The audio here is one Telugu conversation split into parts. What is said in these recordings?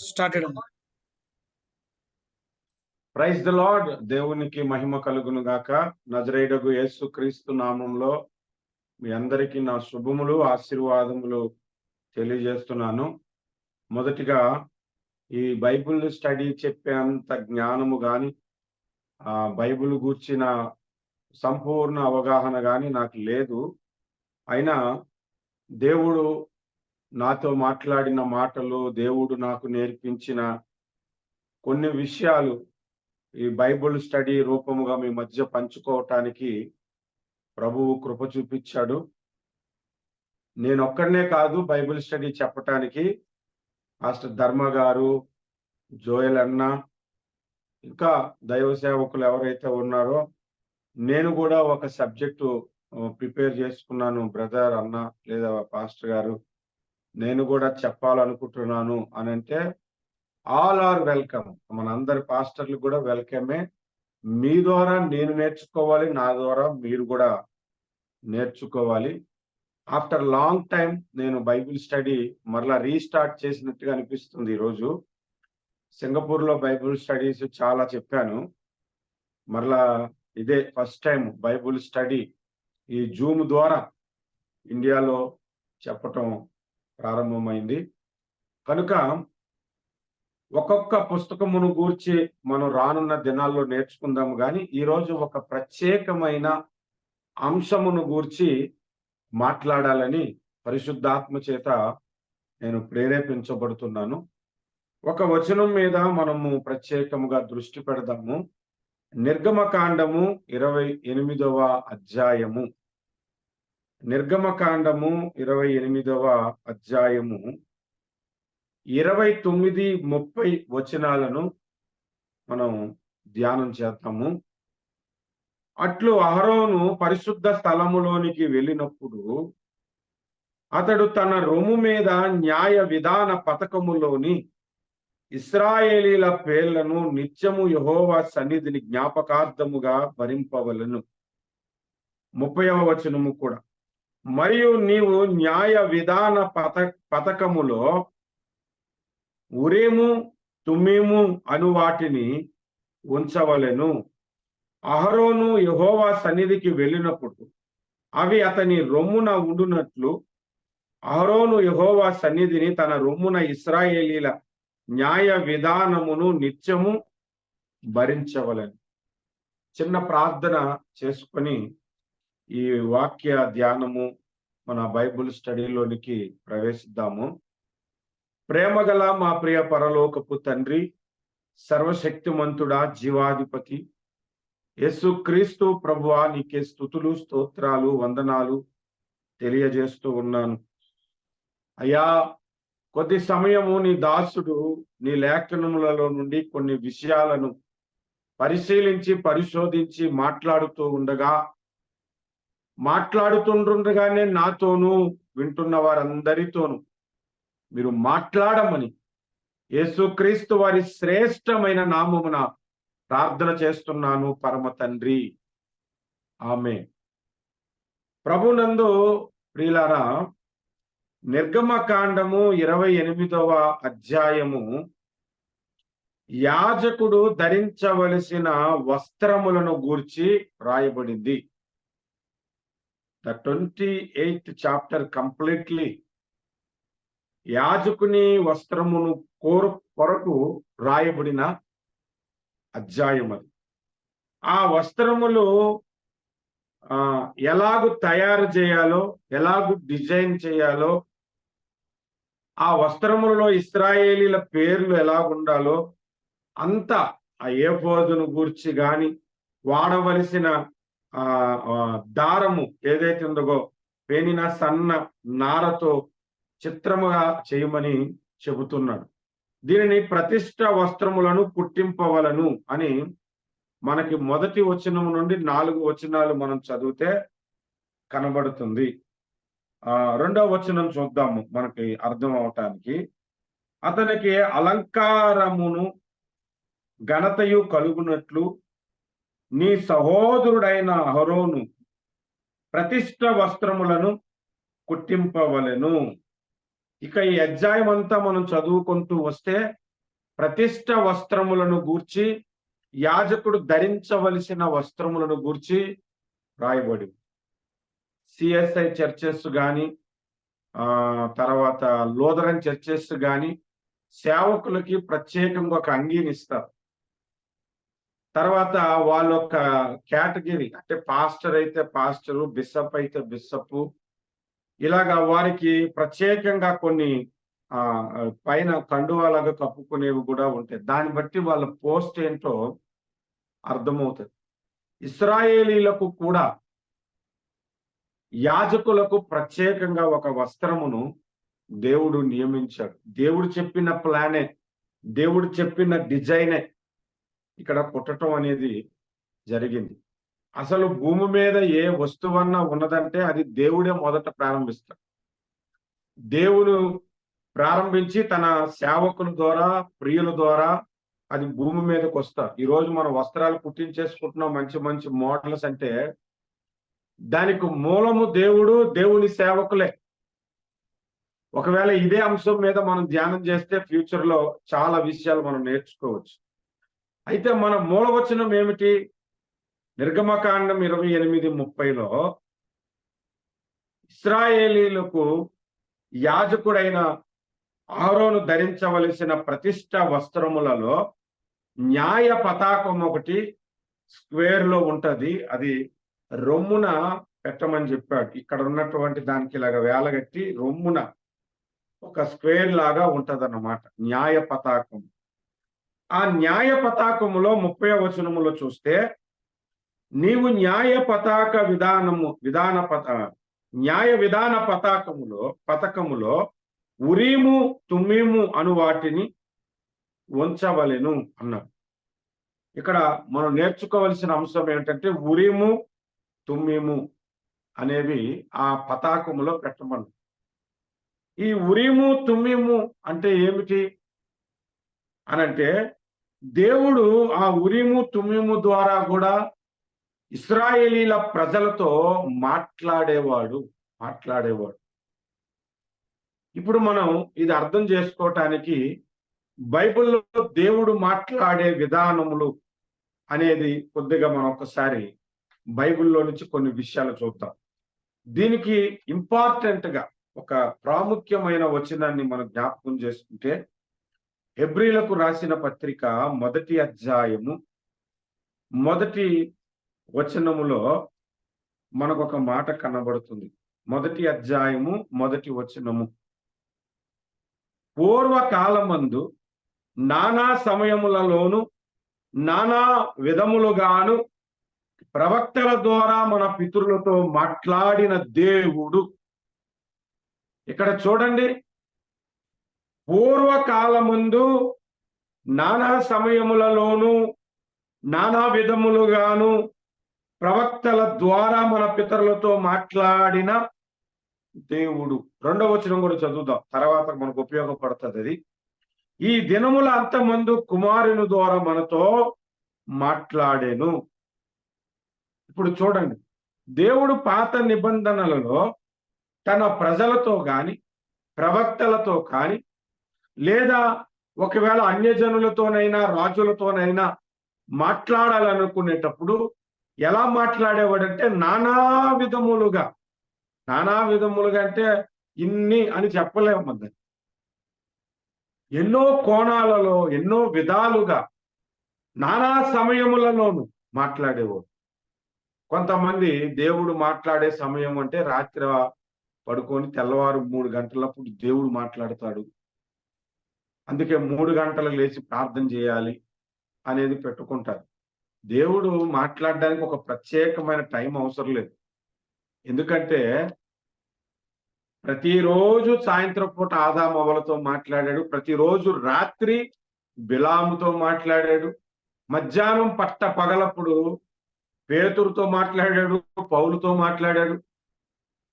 స్టార్టెడ్ అమ్మా. Praise the Lord. దేవునికి మహిమ కలుగును గాక. నజరేయుడగు యేసు క్రీస్తు నామంలో మీ అందరికీ నా శుభములు ఆశీర్వాదములు తెలియజేస్తున్నాను. మొదటిగా ఈ బైబిల్ స్టడీ చెప్పేంత జ్ఞానము గాని బైబిల్ గూర్చిన సంపూర్ణ అవగాహన గాని నాకు లేదు. అయినా దేవుడు నాతో మాట్లాడిన మాటలు, దేవుడు నాకు నేర్పించిన కొన్ని విషయాలు ఈ బైబిల్ స్టడీ రూపముగా మీ మధ్య పంచుకోవటానికి ప్రభువు కృప చూపించాడు. నేను ఒక్కడనే కాదు బైబిల్ స్టడీ చెప్పటానికి మాస్టర్ ధర్మ గారు, జోయల్ అన్న, ఇంకా దైవ సేవకులు ఎవరైతే ఉన్నారో, నేను కూడా ఒక సబ్జెక్టు ప్రిపేర్ చేసుకున్నాను. బ్రదర్ అన్న లేదా పాస్టర్ గారు, నేను కూడా చెప్పాలనుకుంటున్నాను అని అంటే ఆల్ ఆర్ వెల్కమ్. మనందరి పాస్టర్లు కూడా వెల్కమే. మీ ద్వారా నేను నేర్చుకోవాలి, నా ద్వారా మీరు కూడా నేర్చుకోవాలి. ఆఫ్టర్ లాంగ్ టైం నేను బైబిల్ స్టడీ మరలా రీస్టార్ట్ చేసినట్టుగా అనిపిస్తుంది. ఈరోజు సింగపూర్లో బైబిల్ స్టడీస్ చాలా చెప్పాను. మరలా ఇదే ఫస్ట్ టైం బైబిల్ స్టడీ ఈ జూమ్ ద్వారా ఇండియాలో చెప్పటం ప్రారంభమైంది. కనుక ఒక్కొక్క పుస్తకమును గూర్చి మనం రానున్న దినాల్లో నేర్చుకుందాము. కానీ ఈరోజు ఒక ప్రత్యేకమైన అంశమును గూర్చి మాట్లాడాలని పరిశుద్ధాత్మ చేత నేను ప్రేరేపించబడుతున్నాను. ఒక వచనం మీద మనము ప్రత్యేకముగా దృష్టి పెడదాము. నిర్గమకాండము 28వ అధ్యాయము. నిర్గమకాండము 28వ అధ్యాయము 29, 30 వచనాలను మనం ధ్యానం చేద్దాము. అట్లు అహరోను పరిశుద్ధ స్థలములోనికి వెళ్ళినప్పుడు అతడు తన రొమ్ము మీద న్యాయ విధాన పథకములోని ఇశ్రాయేలీల పేర్లను నిత్యము యెహోవా సన్నిధిని జ్ఞాపకార్థముగా భరింపవలెను. 30వ వచనము కూడా, మరియు నీవు న్యాయ విధాన పథకములో ఉరీము, తుమ్మీము అను వాటిని ఉంచవలెను. అహరోను యెహోవా సన్నిధికి వెళ్ళినప్పుడు అవి అతని రొమ్మున ఉండునట్లు అహరోను యెహోవా సన్నిధిని తన రొమ్మున ఇశ్రాయేలీల న్యాయ విధానమును నిత్యము భరించవలెను. చిన్న ప్రార్థన చేసుకొని ఈ వాక్య ధ్యానము మన బైబిల్ స్టడీలోనికి ప్రవేశిద్దాము. ప్రేమగల మా ప్రియ పరలోకపు తండ్రి, సర్వశక్తిమంతుడా, జీవాధిపతి యేసుక్రీస్తు ప్రభువా, నీకే స్తుతులు, స్తోత్రాలు, వందనాలు తెలియజేస్తూ ఉన్నాను. అయ్యా, కొద్ది సమయము నీ దాసుడు నీ లేఖనములలో నుండి కొన్ని విషయాలను పరిశీలించి పరిశోధించి మాట్లాడుతుండగానే నాతోనూ వింటున్న వారందరితోనూ మీరు మాట్లాడమని యేసుక్రీస్తు వారి శ్రేష్టమైన నామమున ప్రార్థన చేస్తున్నాను పరమ తండ్రి, ఆమేన్. ప్రభునందు ప్రియులారా, నిర్గమకాండము 28వ అధ్యాయము యాజకుడు ధరించవలసిన వస్త్రములను గూర్చి రాయబడింది. The 28th chapter కంప్లీట్లీ యాజకుని వస్త్రమును కొరకు రాయబడిన అధ్యాయం అది. ఆ వస్త్రములు ఎలాగూ తయారు చేయాలో, ఎలాగూ డిజైన్ చేయాలో, ఆ వస్త్రములలో ఇశ్రాయేలీల పేర్లు ఎలాగుండాలో అంతా ఆ ఏఫోదును గూర్చి గాని వాడవలసిన దారము ఏదైతే ఉందో పేనిన సన్న నారతో చిత్రముగా చేయమని చెబుతున్నాడు. దీనిని ప్రతిష్ట వస్త్రములను కుట్టింపవలను అని మనకి మొదటి వచనం నుండి 4 వచనాలు మనం చదివితే కనబడుతుంది. 2వ వచనం చూద్దాము మనకి అర్థం అవటానికి. అతనికి అలంకారమును ఘనతయు కలుగునట్లు నీ సహోదరుడైన అహరోను ప్రతిష్ట వస్త్రములను కుట్టింపవలెను. ఇక ఈ అధ్యాయం అంతా మనం చదువుకుంటూ వస్తే ప్రతిష్ట వస్త్రములను గూర్చి, యాజకుడు ధరించవలసిన వస్త్రములను గూర్చి రాయబడి సిఎస్ఐ చర్చెస్ గాని, తర్వాత లూథరన్ చర్చెస్ గాని సేవకులకి ప్రత్యేకంగా ఒక అంగీనిస్తారు. తర్వాత వాళ్ళొక కేటగిరీ, అంటే పాస్టర్ అయితే పాస్టరు, బిషప్ అయితే బిషప్, ఇలాగా వారికి ప్రత్యేకంగా కొన్ని పైన కండువాలాగా కప్పుకునేవి కూడా ఉంటాయి. దాన్ని బట్టి వాళ్ళ పోస్ట్ ఏంటో అర్థమవుతుంది. ఇశ్రాయేలీలకు కూడా యాజకులకు ప్రత్యేకంగా ఒక వస్త్రమును దేవుడు నియమించాడు. దేవుడు చెప్పిన ప్లానే, దేవుడు చెప్పిన డిజైనే ఇక్కడ పుట్టటం అనేది జరిగింది. అసలు భూమి మీద ఏ వస్తువన్నా ఉన్నదంటే అది దేవుడే మొదట ప్రారంభిస్తాడు. దేవుడు ప్రారంభించి తన సేవకుల ద్వారా, ప్రియుల ద్వారా అది భూమి మీదకి వస్తారు. ఈ రోజు మనం వస్త్రాలు కుట్టించేసుకుంటున్నాం, మంచి మంచి మోడల్స్ అంటే దానికి మూలము దేవుడు, దేవుని సేవకులే. ఒకవేళ ఇదే అంశం మీద మనం ధ్యానం చేస్తే ఫ్యూచర్ లో చాలా విషయాలు మనం నేర్చుకోవచ్చు. అయితే మన మూలవచనం ఏమిటి? నిర్గమకాండం 28:30లో ఇశ్రాయేలీలకు యాజకుడైన అహరోను ధరించవలసిన ప్రతిష్ట వస్త్రములలో న్యాయ పతాకం ఒకటి స్క్వేర్ లో ఉంటది. అది రొమ్మున పెట్టమని చెప్పాడు. ఇక్కడ ఉన్నటువంటి దానికి ఇలాగా వేలగట్టి రొమ్మున ఒక స్క్వేర్ లాగా ఉంటదన్నమాట న్యాయ పతాకం. ఆ న్యాయ పతాకములో 30వ వచనములో చూస్తే, నీవు న్యాయ విధాన పతాకములో ఉరీము తుమ్మీము అను వాటిని ఉంచవలెను అన్నాడు. ఇక్కడ మనం నేర్చుకోవలసిన అంశం ఏంటంటే ఉరీము తుమ్మీము అనేవి ఆ పతాకములో పెట్టమను. ఈ ఉరీము తుమ్మీము అంటే ఏమిటి అనంటే, దేవుడు ఆ ఉరీము తుమ్మీము ద్వారా కూడా ఇశ్రాయేలీల ప్రజలతో మాట్లాడేవాడు. ఇప్పుడు మనం ఇది అర్థం చేసుకోవటానికి బైబిల్లో దేవుడు మాట్లాడే విధానములు అనేది కొద్దిగా మనం ఒకసారి బైబిల్లో నుంచి కొన్ని విషయాలు చూద్దాం. దీనికి ఇంపార్టెంట్ గా ఒక ప్రాముఖ్యమైన వచనాన్ని మనం జ్ఞాపకం చేసుకుంటే, హెబ్రీలకు రాసిన పత్రిక 1వ అధ్యాయము 1వ వచనములో మనకు ఒక మాట కనబడుతుంది. 1వ అధ్యాయము 1వ వచనము, పూర్వకాలమందు నానా సమయములలోను నానా విధములుగాను ప్రవక్తల ద్వారా మన పితరులతో మాట్లాడిన దేవుడు. ఇక్కడ చూడండి, పూర్వకాలమందు నానా సమయములలోను నానా విధములుగాను ప్రవక్తల ద్వారా మన పితరులతో మాట్లాడిన దేవుడు. 2వ వచనం కూడా చదువుదాం, తర్వాత మనకు ఉపయోగపడుతుంది అది. ఈ దినముల అంతమందు కుమారుని ద్వారా మనతో మాట్లాడేను. ఇప్పుడు చూడండి, దేవుడు పాత నిబంధనలలో తన ప్రజలతో గాని ప్రవక్తలతో కానీ, లేదా ఒకవేళ అన్యజనులతోనైనా రాజులతోనైనా మాట్లాడాలనుకునేటప్పుడు ఎలా మాట్లాడేవాడంటే నానా విధములుగా అంటే ఇన్ని అని చెప్పలేము. మరి ఎన్నో కోణాలలో ఎన్నో విధాలుగా నానా సమయములలోనూ మాట్లాడేవాడు. కొంతమంది దేవుడు మాట్లాడే సమయం అంటే రాత్రి పడుకొని తెల్లవారు 3 గంటలప్పుడు దేవుడు మాట్లాడతాడు, అందుకే 3 గంటలకు లేచి ప్రార్థన చేయాలి అనేది పెట్టుకుంటారు. దేవుడు మాట్లాడడానికి ఒక ప్రత్యేకమైన టైం అవసరం లేదు. ఎందుకంటే ప్రతిరోజు సాయంత్రం పూట ఆదాము అవ్వలతో మాట్లాడాడు, ప్రతిరోజు రాత్రి బిలాముతో మాట్లాడాడు, మధ్యాహ్నం పట్ట పగలప్పుడు పేతురుతో మాట్లాడాడు, పౌలుతో మాట్లాడాడు.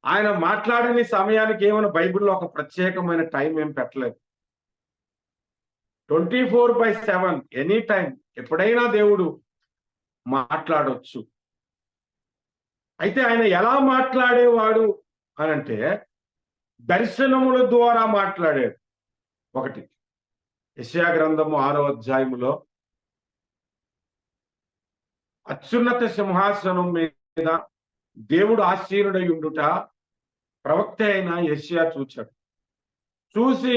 ఆయన మాట్లాడని సమయానికి ఏమైనా బైబిల్లో ఒక ప్రత్యేకమైన టైం ఏం పెట్టలేదు. 24/7 ఎనీ టైం, ఎప్పుడైనా దేవుడు మాట్లాడొచ్చు. అయితే ఆయన ఎలా మాట్లాడేవాడు అనంటే, దర్శనముల ద్వారా మాట్లాడాడు. ఒకటి యెషయా గ్రంథము 6వ అధ్యాయములో అత్యున్నత సింహాసనం మీద దేవుడు ఆసీనుడై ఉండుట ప్రవక్త అయిన యెషయా చూచాడు. చూసి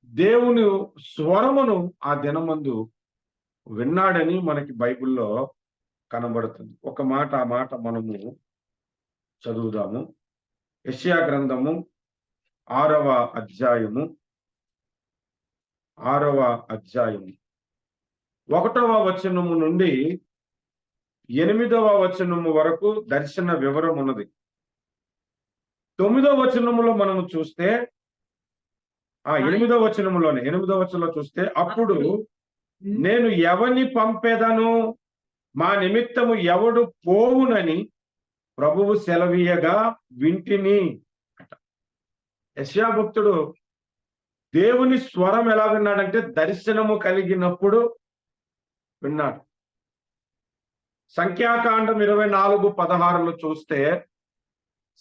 దేవుని స్వరమును ఆ దినమందు విన్నాడని మనకి బైబిల్లో కనబడుతుంది. ఒక మాట ఆ మాట మనము చదువుదాము. యెషయా గ్రంథము 6వ అధ్యాయము 1వ వచనము నుండి 8వ వచనము వరకు దర్శన వివరం ఉన్నది. 9వ వచనములో మనము చూస్తే 8వ వచనంలో చూస్తే అప్పుడు నేను ఎవని పంపెదను, మా నిమిత్తము ఎవడు పోవునని ప్రభువు సెలవీయగా వింటిని అట. యెషయా భక్తుడు దేవుని స్వరం ఎలా విన్నాడంటే దర్శనము కలిగినప్పుడు విన్నాడు. సంఖ్యాకాండం 24:16లో చూస్తే,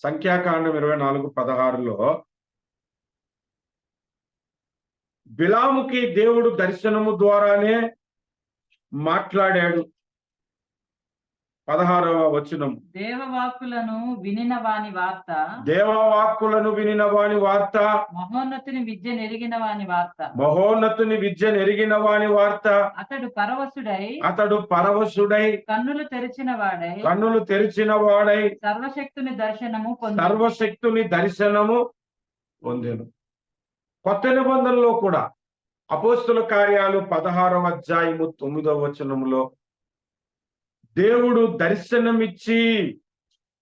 సంఖ్యాకాండం 24:16లో బిలాముకి దేవుడు దర్శనము ద్వారానే మాట్లాడాడు. 16వ వచనం, దేవవాక్కులను వినిన వాని వార్త, మహోన్నతుని విద్య నెరిగిన వాని వార్త, అతడు పరవశుడై కన్నులు తెరిచిన వాడై సర్వశక్తుని దర్శనము పొందెను. కొత్త నిబంధనలో కూడా అపోస్తుల కార్యాలు 16వ అధ్యాయము 9వ వచనంలో దేవుడు దర్శనమిచ్చి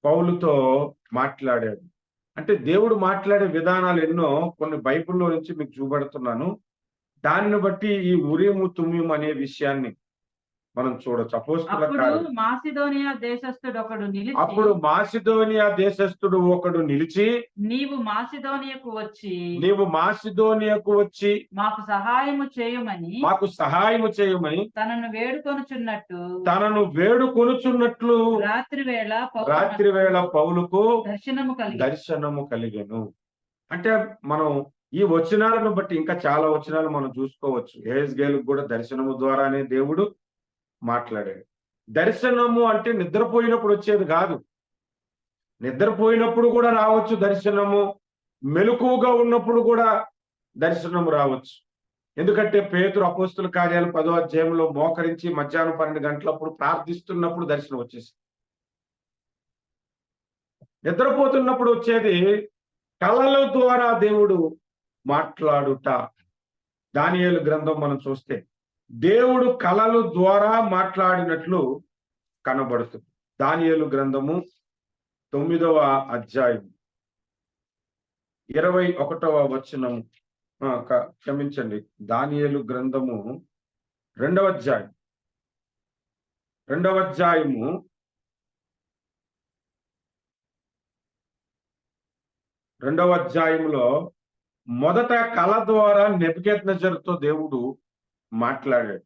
పౌలుతో మాట్లాడాడు. అంటే దేవుడు మాట్లాడే విధానాలు ఎన్నో కొన్ని బైబిల్లో నుంచి మీకు చూపెడుతున్నాను. దానిని బట్టి ఈ ఉరీము తుమ్మీము అనే విషయాన్ని మనం చూడొచ్చు. అపోస్తుల అప్పుడు మాసిదోనియా దేశస్థుడు ఒకడు నిలిచి నీవు మాసిదోనియాకు వచ్చి మాకు సహాయము చేయమని తనను వేడుకొనుచున్నట్లు రాత్రివేళ పౌలుకు దర్శనము కలిగెను. అంటే మనం ఈ వచనాలను బట్టి ఇంకా చాలా వచనాలు మనం చూసుకోవచ్చు. యెహెజ్కేలుకు కూడా దర్శనము ద్వారానే దేవుడు మాట్లాడాడు. దర్శనము అంటే నిద్రపోయినప్పుడు వచ్చేది కాదు. నిద్రపోయినప్పుడు కూడా రావచ్చు దర్శనము, మెలకువగా ఉన్నప్పుడు కూడా దర్శనము రావచ్చు. ఎందుకంటే పేతురు అపోస్తుల కార్యాలు 10వ అధ్యాయంలో మోకరించి మధ్యాహ్నం 12 గంటలప్పుడు ప్రార్థిస్తున్నప్పుడు దర్శనం వచ్చేసి, నిద్రపోతున్నప్పుడు వచ్చేది కళల ద్వారా దేవుడు మాట్లాడుట. దానియేలు గ్రంథం మనం చూస్తే దేవుడు కళల ద్వారా మాట్లాడినట్లు కనబడుతుంది. దానియేలు గ్రంథము 9వ అధ్యాయం 21వ వచనం, క్షమించండి, దానియేలు గ్రంథము 2వ అధ్యాయము 2వ అధ్యాయంలో మొదట కళ ద్వారా నెబుకద్నెజరుతో దేవుడు మాట్లాడాడు.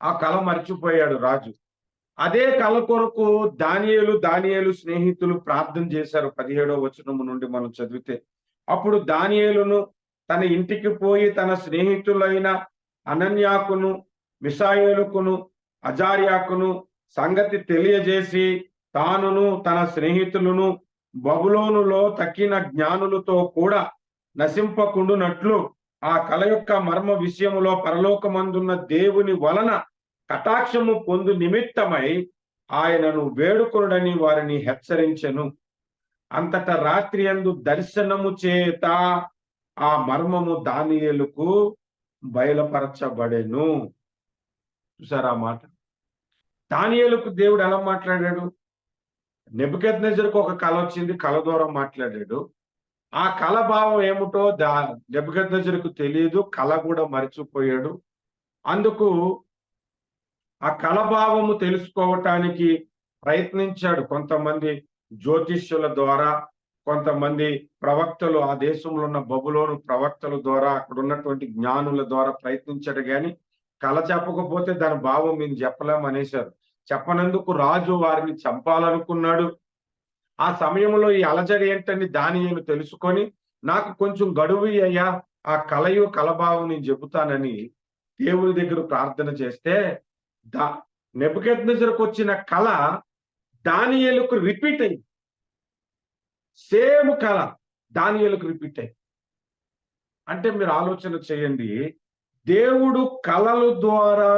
ఆ కళ మర్చిపోయాడు రాజు. అదే కళ కొరకు దానియేలు స్నేహితులు ప్రార్థన చేశారు. 17వ వచనం నుండి మనం చదివితే, అప్పుడు దానియేలును తన ఇంటికి పోయి తన స్నేహితులైన అనన్యాకును మిషాయేలుకును అజార్యాకును సంగతి తెలియజేసి తానును తన స్నేహితులను బబులోనులో తక్కిన జ్ఞానులతో కూడా నశింపకుండునట్లు ఆ కళ యొక్క మర్మ విషయములో పరలోకమందున్న దేవుని వలన కటాక్షము పొందు నిమిత్తమై ఆయనను వేడుకొనుడని వారిని హెచ్చరించెను. అంతట రాత్రి యందు దర్శనము చేత ఆ మర్మము దానియేలుకు బయలుపరచబడెను. చూసారా ఆ మాట? దానియేలుకు దేవుడు ఎలా మాట్లాడాడు? నెబుకద్నెజరుకు ఒక కళ వచ్చింది, కళ ద్వారా మాట్లాడాడు. ఆ కళ భావం ఏమిటో నెబుకద్నెజరుకు తెలియదు, కళ కూడా మర్చిపోయాడు. అందుకు ఆ కళ భావము తెలుసుకోవటానికి ప్రయత్నించాడు. కొంతమంది జ్యోతిష్యుల ద్వారా, కొంతమంది ప్రవక్తలు, ఆ దేశంలో ఉన్న బబులోను ప్రవక్తల ద్వారా, అక్కడ ఉన్నటువంటి జ్ఞానుల ద్వారా ప్రయత్నించాడు. కానీ కళ చెప్పకపోతే దాని భావం మేము చెప్పలేమనేశారు. చెప్పనందుకు రాజు వారిని చంపాలనుకున్నాడు. ఆ సమయంలో ఈ అలజడి ఏంటని దానియేలు తెలుసుకొని, నాకు కొంచెం గడువు అయ్యా, ఆ కలభావం నేను చెబుతానని దేవుని దగ్గర ప్రార్థన చేస్తే, దా నెబుకద్నెజరుకు వచ్చిన కల దానియేలుకు రిపీట్ అయింది. సేమ్ కల దానియేలుకు రిపీట్ అయింది. అంటే మీరు ఆలోచన చేయండి. దేవుడు కలల ద్వారా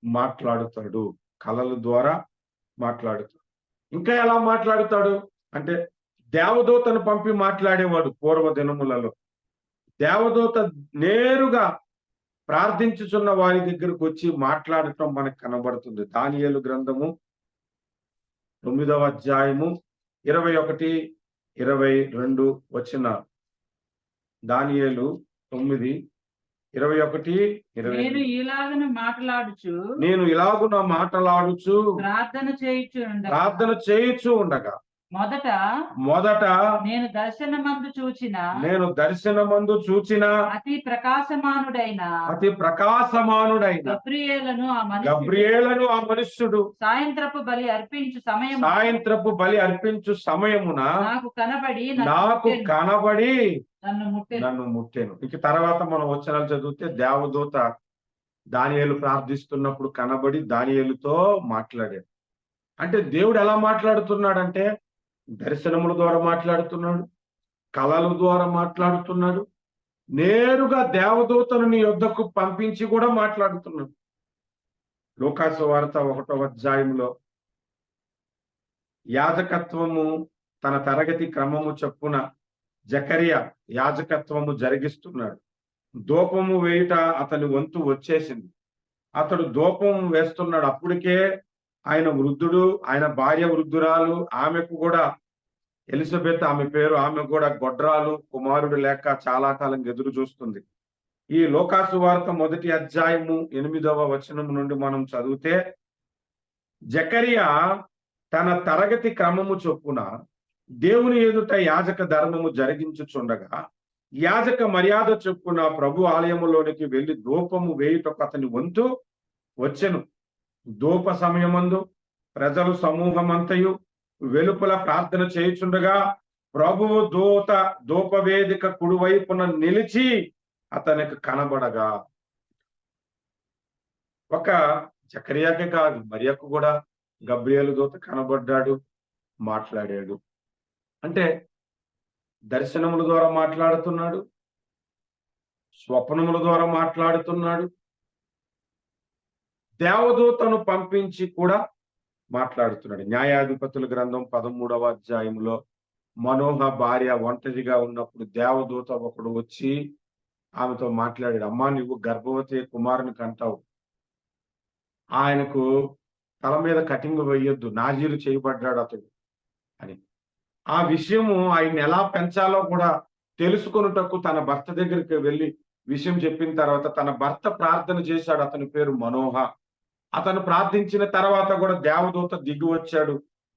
మాట్లాడుతాడు. కలల ద్వారా మాట్లాడుతాడు. ఇంకా ఎలా మాట్లాడుతాడు అంటే, దేవదూతను పంపి మాట్లాడేవాడు పూర్వ దినములలో. దేవదూత నేరుగా ప్రార్థించుచున్న వారి దగ్గరకు వచ్చి మాట్లాడటం మనకు కనబడుతుంది. దానియేలు గ్రంథము 9వ అధ్యాయము 21, 22 వచనాలు. దానియేలు 9, 21, 22. నేను ఇలాగను మాట్లాడుచు నేను ఇలాగున మాట్లాడుచు ప్రార్థన చేయుచు ఉండగా మొదట నేను దర్శనమందు చూచిన అతి ప్రకాశమానుడైన గబ్రియేలను ఆ మనుష్యుడు సాయంత్రపు బలి అర్పించు సమయమున నాకు కనబడి నన్ను ముట్టెను. ఇక తర్వాత మనం వచనాలు చదివితే, దేవదూత దానియేలు ప్రార్థిస్తున్నప్పుడు కనబడి దానియేలుతో మాట్లాడాడు. అంటే దేవుడు ఎలా మాట్లాడుతున్నాడంటే, దర్శనముల ద్వారా మాట్లాడుతున్నాడు, కళల ద్వారా మాట్లాడుతున్నాడు, నేరుగా దేవదూతను నీ యొద్దకు పంపించి కూడా మాట్లాడుతున్నాడు. లూకాసు వార్త 1వ అధ్యాయంలో యాజకత్వము తన తరగతి క్రమము చొప్పున జకరియా యాజకత్వము జరిగిస్తున్నాడు. ధూపము వేయుట అతని వంతు వచ్చేసింది. అతడు ధూపం వేస్తున్నాడు. అప్పటికే ఆయన వృద్ధుడు, ఆయన భార్య వృద్ధురాలు. ఆమెకు కూడా ఎలిజబెత్ ఆమె పేరు. ఆమె కూడా గొడ్రాలు, కుమారుడు లేక చాలా కాలం ఎదురు చూస్తుంది. ఈ లూకాసు వార్త 1వ అధ్యాయము 8వ వచనం నుండి మనం చదివితే, జకరియా తన తరగతి క్రమము చొప్పున దేవుని ఎదుట యాజక ధర్మము జరిగించుచుండగా, యాజక మర్యాద చొప్పున ప్రభు ఆలయములోనికి వెళ్లి ధూపము వేయుటకు అతని వంతు వచ్చెను. ధూప సమయమందు ప్రజలు సమూహమంతయు వెలుపల ప్రార్థన చేయుచుండగా, ప్రభువు ధూపవేదిక కుడివైపున నిలిచి అతనికి కనబడగా, ఒక జకరియాకే కాదు, మరియకు కూడా గబ్రియేలు దూత కనబడ్డాడు, మాట్లాడాడు. అంటే దర్శనముల ద్వారా మాట్లాడుతున్నాడు, స్వప్నముల ద్వారా మాట్లాడుతున్నాడు, దేవదూతను పంపించి కూడా మాట్లాడుతున్నాడు. న్యాయాధిపతుల గ్రంథం 13వ అధ్యాయంలో మనోహ భార్య ఒంటరిగా ఉన్నప్పుడు దేవదూత ఒకడు వచ్చి ఆమెతో మాట్లాడాడు. అమ్మా, నువ్వు గర్భవతి కుమారుని కంటావు, ఆయనకు తల మీద కటింగ్ వేయొద్దు, నాజీరు చేయబడ్డాడు అతడు అని. ఆ విషయము ఆయన ఎలా పెంచాలో కూడా తెలుసుకొనుటకు తన భర్త దగ్గరికి వెళ్ళి విషయం చెప్పిన తర్వాత తన భర్త ప్రార్థన చేశాడు. అతని పేరు మనోహ. అతను ప్రార్థించిన తర్వాత కూడా దేవదూత దిగి వచ్చాడు,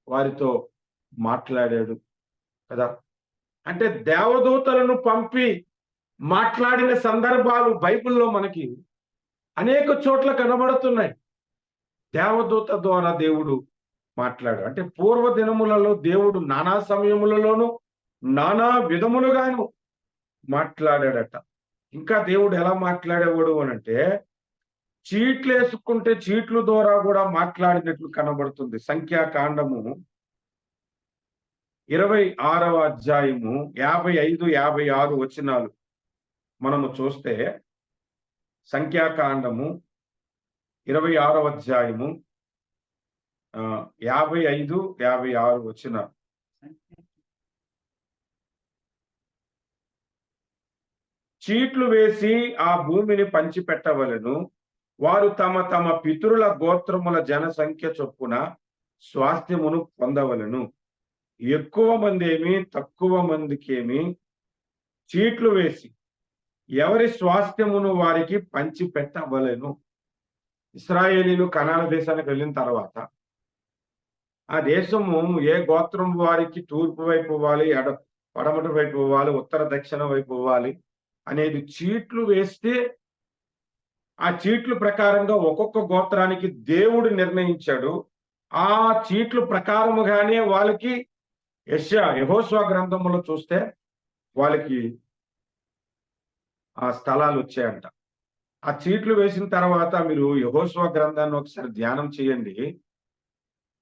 వారితో మాట్లాడాడు కదా. అంటే దేవదూతలను పంపి మాట్లాడిన సందర్భాలు బైబిల్లో మనకి అనేక చోట్ల కనబడుతున్నాయి. దేవదూత ద్వారా దేవుడు మాట్లాడాడు. అంటే పూర్వ దినములలో దేవుడు నానా సమయములలోనూ నానా విధములుగాను మాట్లాడాడట. ఇంకా దేవుడు ఎలా మాట్లాడేవాడు అనంటే, చీట్లు వేసుకుంటే చీట్ల ద్వారా కూడా మాట్లాడినట్లు కనబడుతుంది. సంఖ్యాకాండము 26వ అధ్యాయము 55, 56 వచనాలు మనము చూస్తే, సంఖ్యాకాండము 26వ అధ్యాయము 55, 56 వచనాలు. చీట్లు వేసి ఆ భూమిని పంచిపెట్టవలెను, వారు తమ తమ పితరుల గోత్రముల జనసంఖ్య చొప్పున స్వాస్థ్యమును పొందవలెను. ఎక్కువ మంది ఏమి తక్కువ మందికేమి చీట్లు వేసి ఎవరి స్వాస్థ్యమును వారికి పంచి పెట్టవలెను. ఇశ్రాయేలీలు కనాను దేశానికి వెళ్ళిన తర్వాత ఆ దేశము ఏ గోత్రం వారికి తూర్పు వైపు ఇవ్వాలి, పడమటి వైపు ఇవ్వాలి, ఉత్తర దక్షిణ వైపు ఇవ్వాలి అనేది చీట్లు వేస్తే, ఆ చీట్లు ప్రకారంగా ఒక్కొక్క గోత్రానికి దేవుడు నిర్ణయించాడు. ఆ చీట్లు ప్రకారముగానే వాళ్ళకి యెహోషువ గ్రంథంలో చూస్తే వాళ్ళకి ఆ స్థలాలు వచ్చాయంట. ఆ చీట్లు వేసిన తర్వాత మీరు యెహోషువ గ్రంథాన్ని ఒకసారి ధ్యానం చేయండి.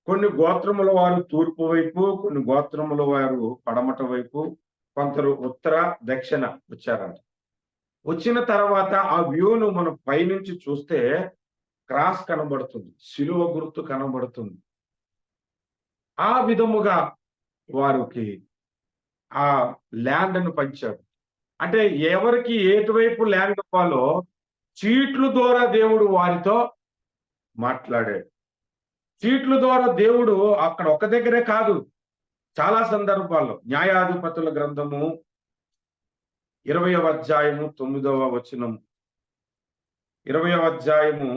కొన్ని గోత్రముల వారు తూర్పు వైపు, కొన్ని గోత్రముల వారు పడమట వైపు, కొందరు ఉత్తర, దక్షిణ వచ్చారంట. వచ్చిన తర్వాత ఆ వ్యూను మనం పైనుంచి చూస్తే క్రాస్ కనబడుతుంది, శిలువ గుర్తు కనబడుతుంది. ఆ విధముగా వారికి ఆ ల్యాండ్‌ను పంచాడు. అంటే ఎవరికి ఎటువైపు ల్యాండ్ ఇవ్వాలో చీట్ల ద్వారా దేవుడు వారితో మాట్లాడాడు. చీట్ల ద్వారా దేవుడు అక్కడ ఒక దగ్గరే కాదు, చాలా సందర్భాల్లో. న్యాయాధిపతుల గ్రంథము 20వ అధ్యాయము 9వ వచనం, 20వ అధ్యాయము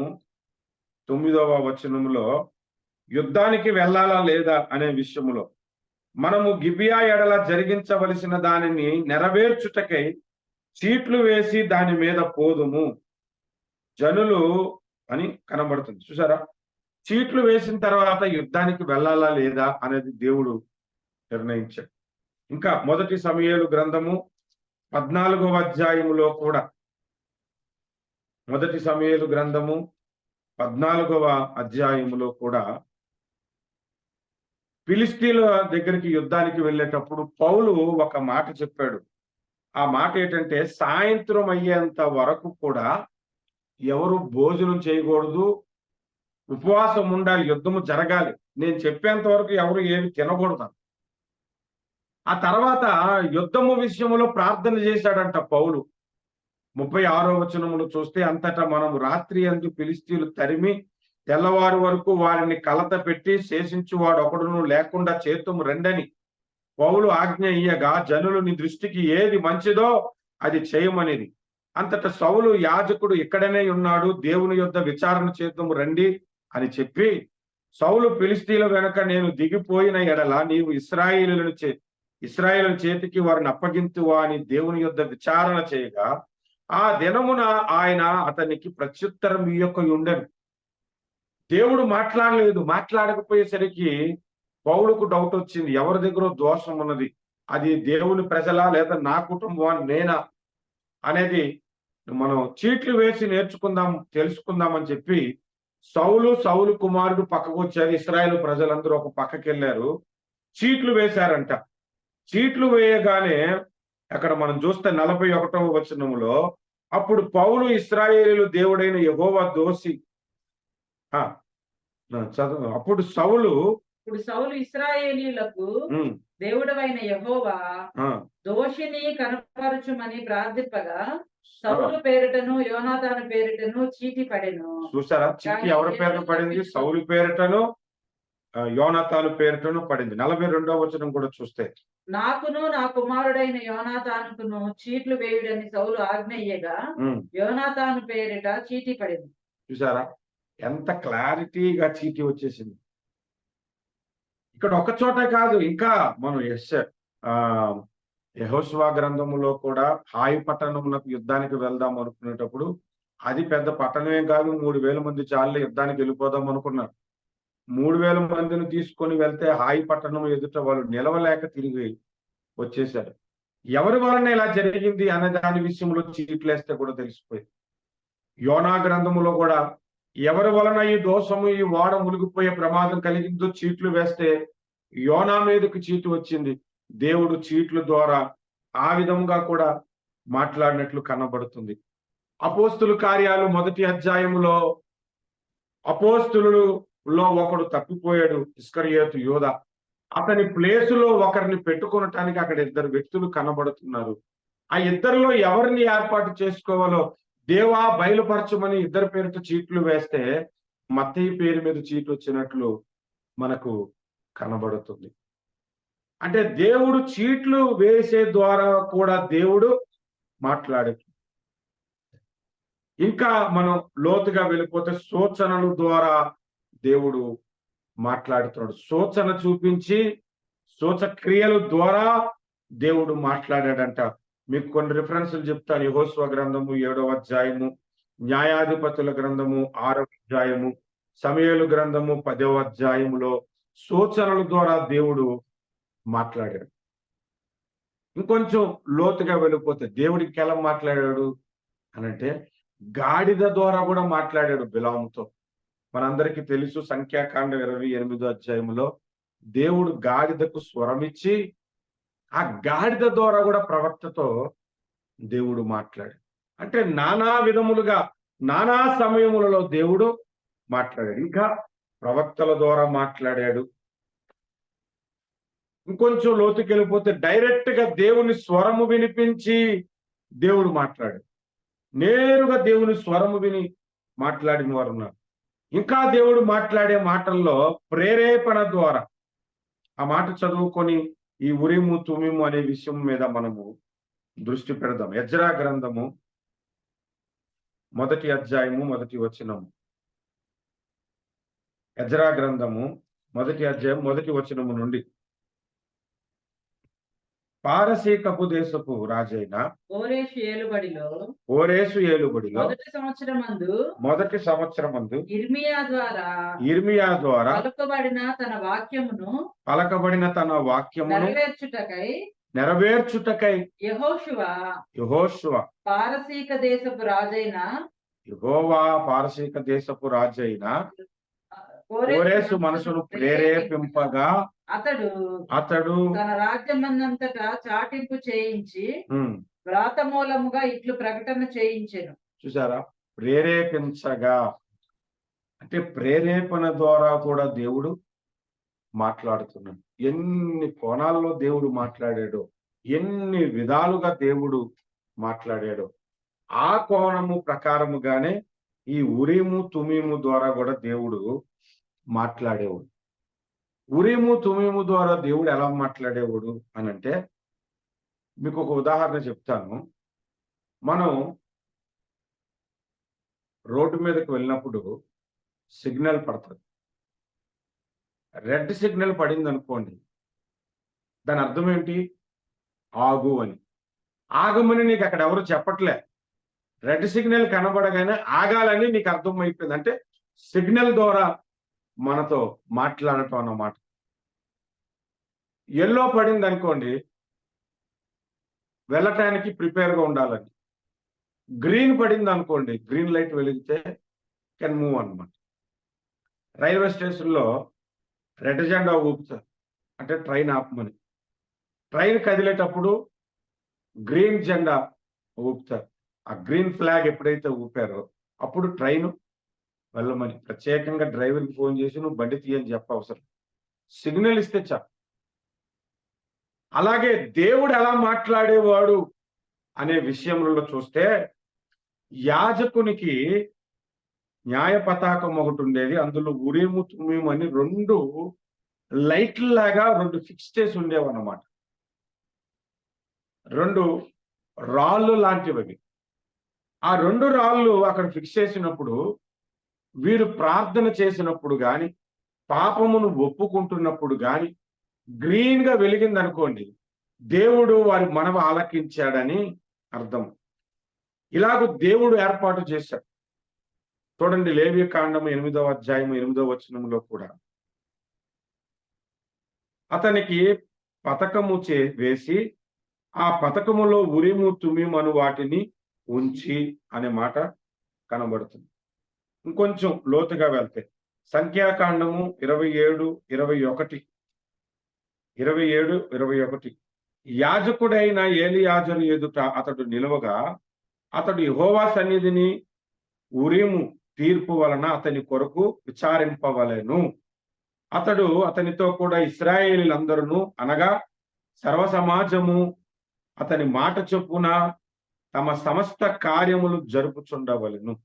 9వ వచనంలో యుద్ధానికి వెళ్ళాలా లేదా అనే విషయములో మనము గిబియా ఎడల జరిగించవలసిన దానిని నెరవేర్చుటకై చీట్లు వేసి దాని మీద పోదుము జనులు అని కనబడుతుంది. చూసారా? చీట్లు వేసిన తర్వాత యుద్ధానికి వెళ్ళాలా లేదా అనేది దేవుడు నిర్ణయించాడు. ఇంకా మొదటి సమూయేలు గ్రంథము 14వ అధ్యాయములో కూడా, మొదటి సమూయేలు గ్రంథము 14వ అధ్యాయములో కూడా ఫిలిష్తీయుల దగ్గరికి యుద్ధానికి వెళ్ళేటప్పుడు పౌలు ఒక మాట చెప్పాడు. ఆ మాట ఏంటంటే, సాయంత్రం అయ్యేంత వరకు కూడా ఎవరు భోజనం చేయకూడదు, ఉపవాసం ఉండాలి, యుద్ధము జరగాలి, నేను చెప్పేంత వరకు ఎవరు ఏమి తినకూడదు. ఆ తర్వాత యుద్ధము విషయంలో ప్రార్థన చేశాడంట పౌలు. 36వ వచనములు చూస్తే, అంతటా మనం రాత్రి అందు ఫిలిష్తీయులు తరిమి తెల్లవారు వరకు వారిని కలత పెట్టి శేషించువాడు ఒకడును లేకుండా చేతుము రెండని పౌలు ఆజ్ఞ ఇయ్యగా, జనులు నీ దృష్టికి ఏది మంచిదో అది చేయమనేది. అంతటా సౌలు, యాజకుడు ఇక్కడనే ఉన్నాడు, దేవుని యొద్ద విచారణ చేద్దాము రండి అని చెప్పి, సౌలు ఫిలిష్తీయుల వెనక నేను దిగిపోయిన ఎడల నీవు ఇశ్రాయేలు చేతికి వారిని అప్పగింతువా అని దేవుని యొద్ద విచారణ చేయగా, ఆ దినమున ఆయన అతనికి ప్రత్యుత్తరం ఇయ్యక ఉండెను. దేవుడు మాట్లాడలేదు. మాట్లాడకపోయేసరికి పౌలుకు డౌట్ వచ్చింది, ఎవరి దగ్గర దోషం ఉన్నది, అది దేవుని ప్రజలా లేదా నా కుటుంబం నేనా అనేది మనం చీట్లు వేసి తెలుసుకుందామని చెప్పి సౌలు కుమారుడు పక్కకు వచ్చారు. ఇశ్రాయేలు ప్రజలందరూ ఒక పక్కకి వెళ్ళారు, చీట్లు వేశారంట. చీట్లు వేయగానే అక్కడ మనం చూస్తే 41వ వచనములో, అప్పుడు పౌలు ఇశ్రాయేలీయులు దేవుడైన యెహోవా దోషి చదువు. అప్పుడు సౌలు ఇశ్రాయేలీయులకు దేవుడవైన యెహోవా దోషిని కనపరచుమని ప్రార్థింపగా, సౌలు పేరిటను యోనాతాను పేరిటను చీటి పడెను. చూసారా? చీటి ఎవరి పేరుట పడింది? సౌలు పేరిటను యోనాతాను పేరిటను పడింది. 42వ వచనం కూడా చూస్తే, నాకును నా కుమారుడైన యోనాతానుకును చీట్లు వేయుడని సౌలు ఆజ్ఞ ఇయ్యగా, యోనాతాను పేరిట చీటి పడింది. చూసారా ఎంత క్లారిటీగా చీటి వచ్చేసింది. ఇక్కడ ఒక చోట కాదు, ఇంకా మనం యెహోషువ గ్రంథములో కూడా హాయి పట్టణమునకు యుద్ధానికి వెళ్దాం అనుకునేటప్పుడు, అది పెద్ద పట్టణమే కాదు, 3000 మంది చాలే యుద్ధానికి వెళ్ళిపోదాం అనుకున్నారు. 3000 మందిని తీసుకొని వెళ్తే హాయి పట్టణం ఎదుట వాళ్ళు నిలవలేక తిరిగి వచ్చేసారు. ఎవరి వలన ఇలా జరిగింది అనే దాని విషయంలో చీట్లేస్తే కూడా తెలిసిపోయింది. యోనా గ్రంథములో కూడా ఎవరి వలన ఈ దోషము, ఈ ఓడ మునిగిపోయే ప్రమాదం కలిగిందో చీట్లు వేస్తే యోనా మీదకి చీటు వచ్చింది. దేవుడు చీట్ల ద్వారా ఆ విధంగా కూడా మాట్లాడినట్లు కనబడుతుంది. అపోస్తుల కార్యాలు 1వ అధ్యాయములో అపోస్తులలో ఒకడు తప్పిపోయాడు, ఇస్కరియోతు యోధ. అతని ప్లేసులో ఒకరిని పెట్టుకొనటానికి అక్కడ 2 వ్యక్తులు కనబడుతున్నారు. ఆ ఇద్దరిలో ఎవరిని ఏర్పాటు చేసుకోవాలో దేవా బయలుపరచమని 2 పేరుతో చీట్లు వేస్తే మత్తయి పేరు మీద చీటు వచ్చినట్లు మనకు కనబడుతుంది. అంటే దేవుడు చీట్లు వేసే ద్వారా కూడా దేవుడు మాట్లాడు. ఇంకా మనం లోతుగా వెళ్ళిపోతే సూచనల ద్వారా దేవుడు మాట్లాడుతున్నాడు. సూచన చూపించి సూచక్రియల ద్వారా దేవుడు మాట్లాడాడంట. మీకు కొన్ని రిఫరెన్సులు చెప్తాను. యెహోషువ గ్రంథము 7వ అధ్యాయము, న్యాయాధిపతుల గ్రంథము 6వ అధ్యాయము, సమూయేలు గ్రంథము 10వ అధ్యాయములో సూచనల ద్వారా దేవుడు మాట్లాడాడు. ఇంకొంచెం లోతుగా వెళ్ళిపోతే దేవుడికి ఎలా మాట్లాడాడు అనంటే గాడిద ద్వారా కూడా మాట్లాడాడు బిలాముతో. మనందరికీ తెలుసు సంఖ్యాకాండం 28వ అధ్యాయంలో దేవుడు గాడిదకు స్వరమిచ్చి ఆ గాడిద ద్వారా కూడా ప్రవక్తతో దేవుడు మాట్లాడాడు. అంటే నానా విధములుగా నానా సమయములలో దేవుడు మాట్లాడాడు. ఇంకా ప్రవక్తల ద్వారా మాట్లాడాడు. ఇంకొంచెం లోతుకి వెళ్ళిపోతే డైరెక్ట్ గా దేవుని స్వరము వినిపించి దేవుడు మాట్లాడాడు. నేరుగా దేవుని స్వరము విని మాట్లాడిన వారు ఉన్నారు. ఇంకా దేవుడు మాట్లాడే మాటల్లో ప్రేరేపణ ద్వారా ఆ మాట చదువుకొని ఈ ఉరీము తుమీము అనే విషయం మీద మనము దృష్టి పెడదాం. ఎజ్రా గ్రంథము 1వ అధ్యాయము 1వ వచనము. ఎజ్రా గ్రంథము 1వ అధ్యాయం 1వ వచనము నుండి పారసీకపు దేశపు రాజైన కోరేషు ఏలుబడిలో ఓరేసు ఏలుబడిలో మొదటి సంవత్సరమందు ఇర్మియా ద్వారా పలకబడిన తన వాక్యమును నెరవేర్చుటకై యెహోషువ పారసీక దేశపు రాజైన యెహోవా పారసీక దేశపు రాజైన కోరేసు మనసును ప్రేరేపింపగా అతడు తన రాజ్యమందంతటా చాటింపు చేయించి వ్రాత మూలముగా ఇట్లు ప్రకటన చేయించెను. చూసారా, ప్రేరేపించగా అంటే ప్రేరేపణ ద్వారా కూడా దేవుడు మాట్లాడుతున్నాడు. ఎన్ని కోణాలలో దేవుడు మాట్లాడాడో, ఎన్ని విధాలుగా దేవుడు మాట్లాడాడో ఆ కోణము ప్రకారముగానే ఈ ఉరీము తుమీము ద్వారా కూడా దేవుడు మాట్లాడేవాడు. ఉరీము తుమీము ద్వారా దేవుడు ఎలా మాట్లాడేవాడు అని అంటే మీకు ఒక ఉదాహరణ చెప్తాను. మనం రోడ్డు మీదకి వెళ్ళినప్పుడు సిగ్నల్ పడుతుంది. రెడ్ సిగ్నల్ పడింది అనుకోండి, దాని అర్థం ఏంటి? ఆగు అని. ఆగమని నీకు అక్కడ ఎవరు చెప్పట్లే. రెడ్ సిగ్నల్ కనబడగానే ఆగాలని నీకు అర్థం అయిపోయింది. అంటే సిగ్నల్ ద్వారా మనతో మాట్లాడటం అన్నమాట. ఎల్లో పడింది అనుకోండి, వెళ్ళటానికి ప్రిపేర్గా ఉండాలని. గ్రీన్ పడింది అనుకోండి, గ్రీన్ లైట్ వెలిగితే కెన్ మూవ్ అన్నమాట. రైల్వే స్టేషన్లో రెడ్ జెండా ఊపుతారు, అంటే ట్రైన్ ఆపమని. ట్రైన్ కదిలేటప్పుడు గ్రీన్ జెండా ఊపుతారు. ఆ గ్రీన్ ఫ్లాగ్ ఎప్పుడైతే ఊపారో అప్పుడు ట్రైన్ వెళ్ళమని. ప్రత్యేకంగా డ్రైవర్కి ఫోన్ చేసి నువ్వు బండి తీయని చెప్పవసరం, సిగ్నల్ ఇస్తే చాలు. అలాగే దేవుడు ఎలా మాట్లాడేవాడు అనే విషయంలో చూస్తే యాజకునికి న్యాయ పతాకం ఒకటి ఉండేది. అందులో ఉరీము తుమీము అని 2 లైట్లలాగా 2 ఫిక్స్ చేసి ఉండేవన్నమాట. 2 రాళ్ళు లాంటివి. ఆ 2 రాళ్ళు అక్కడ ఫిక్స్ చేసినప్పుడు వీరు ప్రార్థన చేసినప్పుడు గాని, పాపమును ఒప్పుకుంటున్నప్పుడు గాని గ్రీన్ గా వెలిగింది అనుకోండి, దేవుడు వారి మనవి ఆలకించాడని అర్థం. ఇలాగ దేవుడు ఏర్పాటు చేశాడు. చూడండి, లేవియ కాండము 8వ అధ్యాయం 8వ వచనంలో కూడా అతనికి పతకము వేసి ఆ పతకములో ఉరీము తుమీము అను వాటిని ఉంచి అనే మాట కనబడుతుంది. ఇంకొంచెం లోతుగా వెళ్తే సంఖ్యాకాండము 27:21 యాజకుడైన ఏలియాజరు ఎదుట అతడు నిలవగా అతడు యెహోవా సన్నిధిని ఉరీము తీర్పు వలన అతని కొరకు విచారింపవలెను. అతనితో కూడా ఇశ్రాయేలీలందరూ అనగా సర్వ సమాజము అతని మాట చొప్పున తమ సమస్త కార్యములు జరుపుచుండవలెను.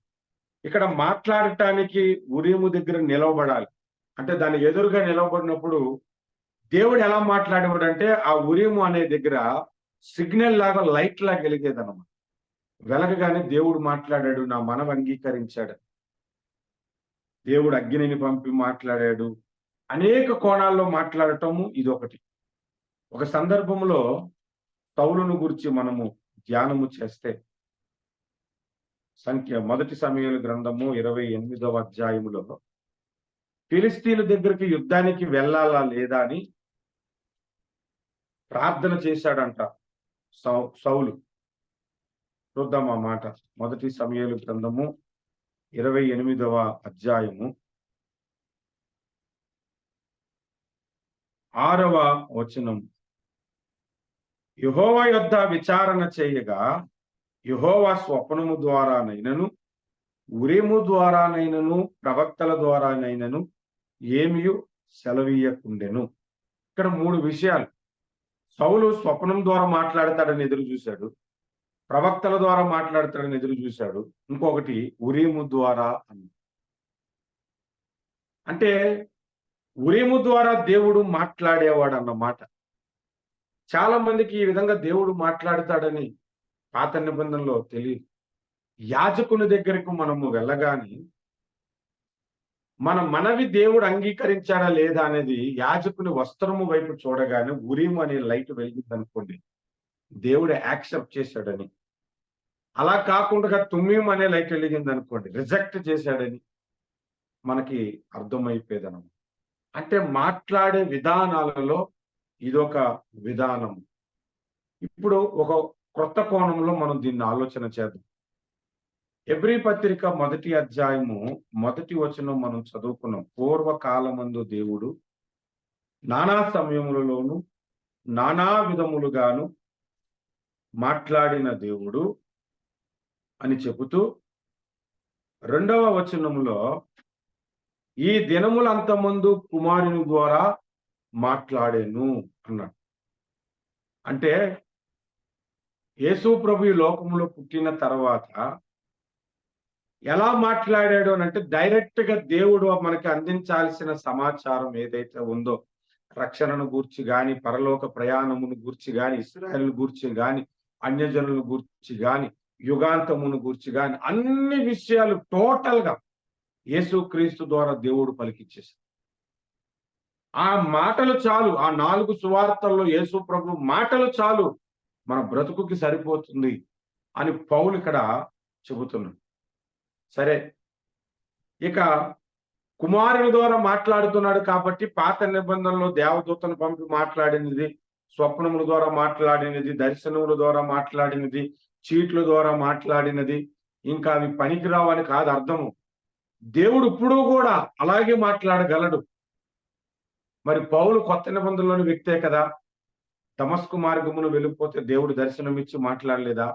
ఇక్కడ మాట్లాడటానికి ఉరీము దగ్గర నిలవబడాలి. అంటే దాని ఎదురుగా నిలవబడినప్పుడు దేవుడు ఎలా మాట్లాడేవాడు అంటే ఆ ఉరీము అనే దగ్గర సిగ్నల్ లాగా లైట్ లాగా వెలిగేదన్నమాట. వెలగగానే దేవుడు మాట్లాడాడు, నా మనవి అంగీకరించాడు. దేవుడు అగ్నిని పంపి మాట్లాడాడు. అనేక కోణాల్లో మాట్లాడటము ఇదొకటి. ఒక సందర్భంలో సౌలును గురించి మనము ధ్యానము చేస్తే 1 సమూయేలు గ్రంథము 28వ అధ్యాయములో ఫిలిస్తీన్ల దగ్గరికి యుద్ధానికి వెళ్ళాలా లేదా అని ప్రార్థన చేశాడంట సౌలు. చూద్దాం ఆ మాట. 1 సమూయేలు గ్రంథము 28వ అధ్యాయము 6వ వచనం. యెహోవా యొద్ద విచారణ చేయగా యెహోవా స్వప్నము ద్వారానైనను ఉరీము ద్వారానైనను ప్రవక్తల ద్వారానైనను ఏమియు సెలవీయకుండెను. ఇక్కడ 3 విషయాలు. సౌలు స్వప్నం ద్వారా మాట్లాడతాడని ఎదురు చూశాడు, ప్రవక్తల ద్వారా మాట్లాడతాడని ఎదురు చూశాడు, ఇంకొకటి ఉరీము ద్వారా అని. అంటే ఉరీము ద్వారా దేవుడు మాట్లాడేవాడు అన్నమాట. చాలా మందికి ఈ విధంగా దేవుడు మాట్లాడతాడని పాత నిబంధనలో తెలియదు. యాజకుని దగ్గరకు మనము వెళ్ళగానే మన మనవి దేవుడు అంగీకరించాడా లేదా అనేది యాజకుని వస్త్రము వైపు చూడగానే ఉరీము అనే లైట్ వెలిగింది అనుకోండి, దేవుడు యాక్సెప్ట్ చేశాడని. అలా కాకుండా తుమ్మీం అనే లైట్ వెలిగింది అనుకోండి, రిజెక్ట్ చేశాడని మనకి అర్థమైపోయేదన్నమాట. అంటే మాట్లాడే విధానాలలో ఇదొక విధానం. ఇప్పుడు ఒక క్రొత్త కోణంలో మనం దీన్ని ఆలోచన చేద్దాం. హెబ్రీ పత్రిక 1వ అధ్యాయము 1వ వచనం మనం చదువుకున్నాం. పూర్వకాలమందు దేవుడు నానా సమయములలోను నానా విధములుగాను మాట్లాడిన దేవుడు అని చెబుతూ 2వ వచనములో ఈ దినములంతమందు కుమారుని ద్వారా మాట్లాడేను అన్నాడు. అంటే యేసు ప్రభు ఈ లోకంలో పుట్టిన తర్వాత ఎలా మాట్లాడాడు అని అంటే డైరెక్ట్ గా దేవుడు మనకి అందించాల్సిన సమాచారం ఏదైతే ఉందో, రక్షణను గూర్చి గాని, పరలోక ప్రయాణమును గూర్చి గాని, ఇశ్రాయేలును గూర్చి గాని, అన్యజనులను గూర్చి గాని, యుగాంతమును గూర్చి గాని, అన్ని విషయాలు టోటల్ గా యేసుక్రీస్తు ద్వారా దేవుడు పలికిచ్చేశాడు. ఆ మాటలు చాలు. ఆ 4 సువార్తల్లో యేసు ప్రభు మాటలు చాలు, మన బ్రతుకుకి సరిపోతుంది అని పౌలు ఇక్కడ చెబుతున్నాడు. సరే, ఇక కుమారుని ద్వారా మాట్లాడుతున్నాడు కాబట్టి పాత నిబంధనలో దేవదూతను పంపి మాట్లాడినది, స్వప్నముల ద్వారా మాట్లాడినది, దర్శనముల ద్వారా మాట్లాడినది, చీట్ల ద్వారా మాట్లాడినది ఇంకా అవి పనికిరావని కాదు అర్థము. దేవుడు ఇప్పుడు కూడా అలాగే మాట్లాడగలడు. మరి పౌలు కొత్త నిబంధనలోని వ్యక్తే కదా. దమస్కు మార్గమును వెళ్ళిపోతే దేవుడు దర్శనమిచ్చి మాట్లాడలేదా?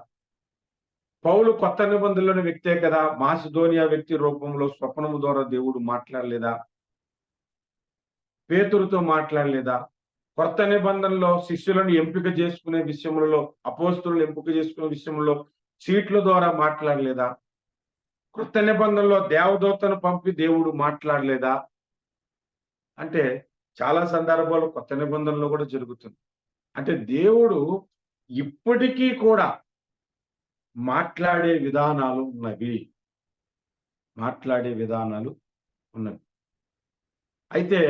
పౌలు కొత్త నిబంధనలోని వ్యక్తే కదా. మాసిదోనియా వ్యక్తి రూపంలో స్వప్నము ద్వారా దేవుడు మాట్లాడలేదా? పేతురుతో మాట్లాడలేదా? కొత్త నిబంధనలో శిష్యులను ఎంపిక చేసుకునే విషయంలో, అపోస్తులను ఎంపిక చేసుకునే విషయంలో చీట్ల ద్వారా మాట్లాడలేదా? కొత్త నిబంధనలో దేవదూతను పంపి దేవుడు మాట్లాడలేదా? అంటే చాలా సందర్భాలు కొత్త నిబంధనలో కూడా జరుగుతుంది. అంటే దేవుడు ఇప్పటికీ కూడా మాట్లాడే విధానాలు ఉన్నవి. అయితే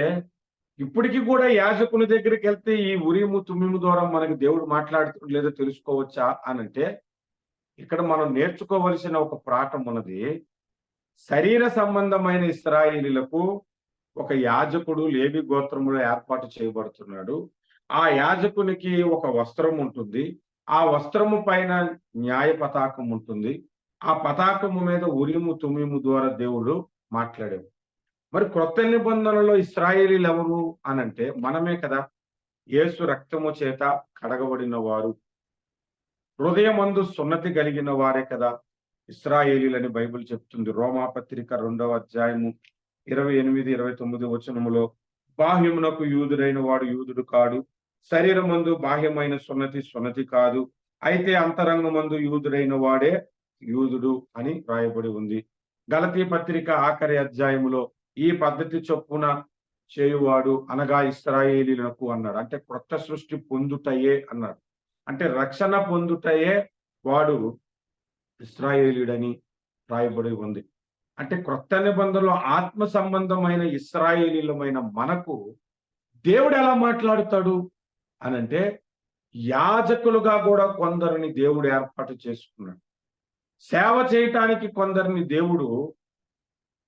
ఇప్పటికీ కూడా యాజకుని దగ్గరికి వెళ్తే ఈ ఉరీము తుమ్మిము ద్వారా మనకి దేవుడు మాట్లాడుతుండో లేదో తెలుసుకోవచ్చా అనంటే, ఇక్కడ మనం నేర్చుకోవలసిన ఒక పాఠం ఉన్నది. శరీర సంబంధమైన ఇశ్రాయేలీలకు ఒక యాజకుడు లేవి గోత్రములో ఏర్పాటు చేయబడుతున్నాడు. ఆ యాజకునికి ఒక వస్త్రం ఉంటుంది. ఆ వస్త్రము పైన న్యాయ పతాకం ఉంటుంది. ఆ పతాకము మీద ఉరీము తుమ్మిము ద్వారా దేవుడు మాట్లాడాడు. మరి క్రొత్త నిబంధనలో ఇశ్రాయేలీలు ఎవరు అనంటే మనమే కదా. యేసు రక్తము చేత కడగబడిన వారు, హృదయమందు సున్నతి కలిగిన వారే కదా ఇశ్రాయేలీలని బైబిల్ చెప్తుంది. రోమాపత్రిక 2వ అధ్యాయము 28, 29 వచనములో బాహ్యమునకు యూదుడైన వాడు యూదుడు కాడు, శరీరమందు బాహ్యమైన సున్నతి కాదు, అయితే అంతరంగమందు యూదుడైన వాడే యూదుడు అని రాయబడి ఉంది. గలతీ పత్రిక ఆఖరి అధ్యాయములో ఈ పద్ధతి చొప్పున చేయువాడు అనగా ఇశ్రాయేలీలకు అన్నాడు. అంటే క్రొత్త సృష్టి పొందుటయే అన్నాడు. అంటే రక్షణ పొందుటయే వాడు ఇశ్రాయేలీయుడని రాయబడి ఉంది. అంటే క్రొత్త నిబంధనలో ఆత్మ సంబంధమైన ఇశ్రాయేలీలమైన మనకు దేవుడు ఎలా మాట్లాడుతాడు అనంటే, యాజకులుగా కూడా కొందరిని దేవుడు ఏర్పాటు చేసుకున్నాడు. సేవ చేయటానికి కొందరిని దేవుడు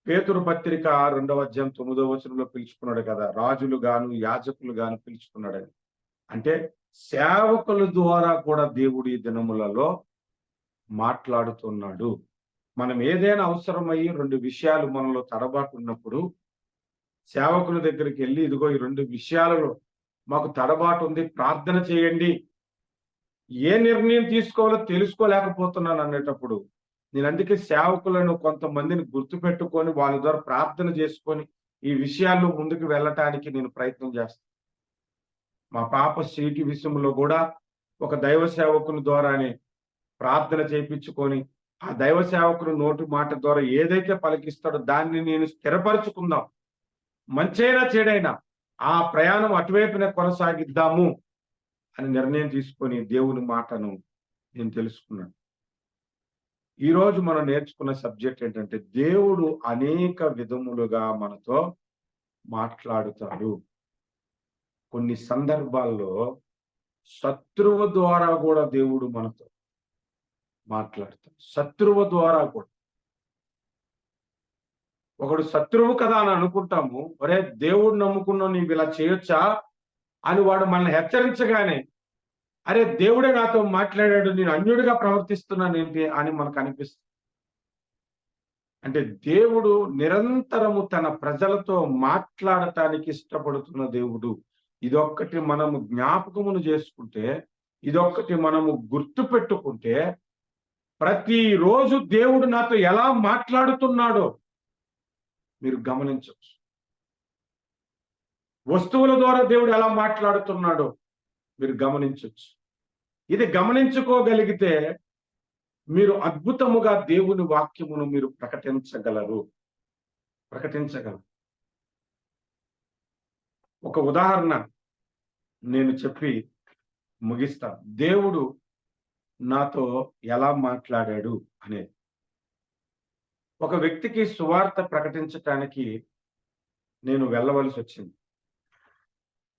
పేతురు పత్రిక 2వ అధ్యాయం 9వ వచనంలో పిలుచుకున్నాడు కదా. రాజులు గాను యాజకులు గాను పిలుచుకున్నాడని. అంటే సేవకుల ద్వారా కూడా దేవుడు ఈ దినములలో మాట్లాడుతున్నాడు. మనం ఏదైనా అవసరమయ్యి 2 విషయాలు మనలో తడబాటు ఉన్నప్పుడు సేవకుల దగ్గరికి వెళ్ళి, ఇదిగో ఈ 2 విషయాలలో మాకు తడబాటు ఉంది, ప్రార్థన చేయండి, ఏ నిర్ణయం తీసుకోవాలో తెలుసుకోలేకపోతున్నాను అనేటప్పుడు, నేను అందుకే సేవకులను కొంతమందిని గుర్తుపెట్టుకొని వాళ్ళ ద్వారా ప్రార్థన చేసుకొని ఈ విషయాల్లో ముందుకు వెళ్ళటానికి నేను ప్రయత్నం చేస్తాను. మా పాప సీటు విషయంలో కూడా ఒక దైవ సేవకుని ద్వారానే ప్రార్థన చేయించుకొని, ఆ దైవ సేవకుని నోటి మాట ద్వారా ఏదైతే పలికిస్తాడో దాన్ని నేను స్థిరపరచుకుందాం, మంచైనా చెడైనా ఆ ప్రయాణం అటువైపునే కొనసాగిద్దాము అని నిర్ణయం తీసుకొని దేవుని మాటను నేను తెలుసుకున్నాను. ఈరోజు మనం నేర్చుకున్న సబ్జెక్ట్ ఏంటంటే, దేవుడు అనేక విధములుగా మనతో మాట్లాడుతాడు. కొన్ని సందర్భాల్లో శత్రువు ద్వారా కూడా దేవుడు మనతో మాట్లాడతాడు. శత్రువు ద్వారా కూడా. ఒకడు శత్రువు కదా అని అనుకుంటాము, ఒరే దేవుడు నమ్ముకున్నావు, నీవు ఇలా చేయొచ్చా అని వాడు మనల్ని హెచ్చరించగానే, అరే దేవుడే నాతో మాట్లాడాడు, నేను అన్యుడిగా ప్రవర్తిస్తున్నాను ఏంటి అని మనకు అనిపిస్తుంది. అంటే దేవుడు నిరంతరము తన ప్రజలతో మాట్లాడటానికి ఇష్టపడుతున్న దేవుడు. ఇదొక్కటి మనము జ్ఞాపకమును చేసుకుంటే, ఇదొక్కటి మనము గుర్తు పెట్టుకుంటే, ప్రతిరోజు దేవుడు నాతో ఎలా మాట్లాడుతున్నాడో మీరు గమనించవచ్చు. వస్తువుల ద్వారా దేవుడు ఎలా మాట్లాడుతున్నాడో మీరు గమనించవచ్చు. ఇది గమనించుకోగలిగితే మీరు అద్భుతముగా దేవుని వాక్యమును మీరు ప్రకటించగలరు. ఒక ఉదాహరణ నేను చెప్పి ముగిస్తాను. దేవుడు నాతో ఎలా మాట్లాడాడు అనేది. ఒక వ్యక్తికి సువార్త ప్రకటించటానికి నేను వెళ్ళవలసి వచ్చింది.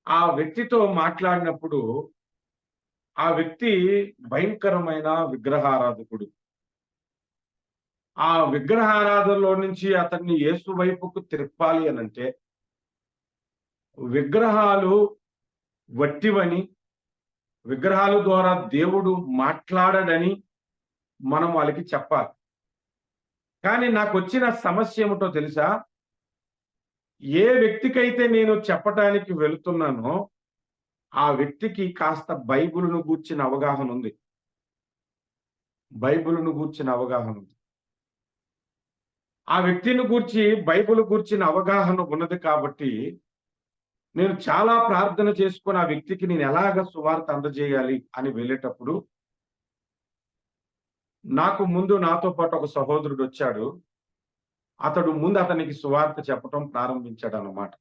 ఆ వ్యక్తితో మాట్లాడినప్పుడు ఆ వ్యక్తి భయంకరమైన విగ్రహారాధకుడు. ఆ విగ్రహారాధనలో నుంచి అతన్ని యేసు వైపుకు తిప్పాలి అనంటే, విగ్రహాలు వట్టివని, విగ్రహాల ద్వారా దేవుడు మాట్లాడడని మనం వాళ్ళకి చెప్పాలి. కానీ నాకు వచ్చిన సమస్య ఏమిటో తెలుసా? ఏ వ్యక్తికైతే నేను చెప్పటానికి వెళుతున్నానో ఆ వ్యక్తికి కాస్త బైబిలును గూర్చిన అవగాహన ఉంది. ఆ వ్యక్తిని గూర్చి బైబిల్ గూర్చిన అవగాహన ఉన్నది కాబట్టి నేను చాలా ప్రార్థన చేసుకొని ఆ వ్యక్తికి నేను ఎలాగ సువార్త అందజేయాలి అని వెళ్ళేటప్పుడు, నాకు ముందు నాతో పాటు ఒక సహోదరుడు వచ్చాడు. అతడు ముందు అతనికి సువార్త చెప్పటం ప్రారంభించాడు అన్నమాట.